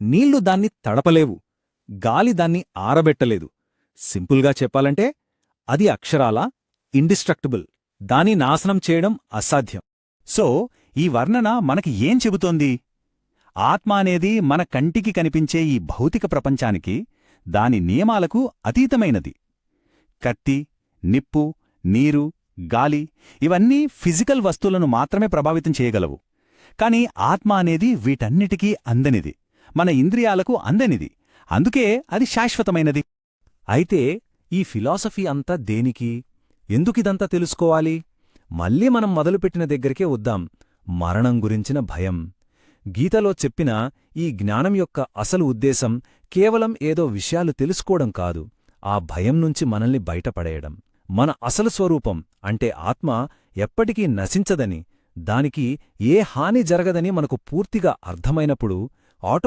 నీళ్లు దాన్ని తడపలేవు, గాలి దాన్ని ఆరబెట్టలేదు. సింపుల్గా చెప్పాలంటే అది అక్షరాలా ఇండిస్ట్రక్టబుల్, దాని నాశనం చేయడం అసాధ్యం. సో ఈ వర్ణన మనకి ఏం చెబుతోంది? ఆత్మ అనేది మన కంటికి కనిపించే ఈ భౌతిక ప్రపంచానికి, దాని నియమాలకు అతీతమైనది. కత్తి, నిప్పు, నీరు, గాలి ఇవన్నీ ఫిజికల్ వస్తువులను మాత్రమే ప్రభావితం చేయగలవు. కాని ఆత్మ అనేది వీటన్నిటికీ అందనిది, మన ఇంద్రియాలకు అందనిది. అందుకే అది శాశ్వతమైనది. అయితే ఈ ఫిలాసఫీ అంతా దేనికి? ఎందుకిదంతా తెలుసుకోవాలి? మళ్ళీ మనం మొదలుపెట్టిన దగ్గరికే వద్దాం, మరణం గురించిన భయం. గీతలో చెప్పిన ఈ జ్ఞానం యొక్క అసలు ఉద్దేశం కేవలం ఏదో విషయాలు తెలుసుకోవడం కాదు, ఆ భయం నుంచి మనల్ని బయటపడేయడం. మన అసలు స్వరూపం అంటే ఆత్మ ఎప్పటికీ నశించదని, దానికి ఏ హాని జరగదని మనకు పూర్తిగా అర్థమైనప్పుడు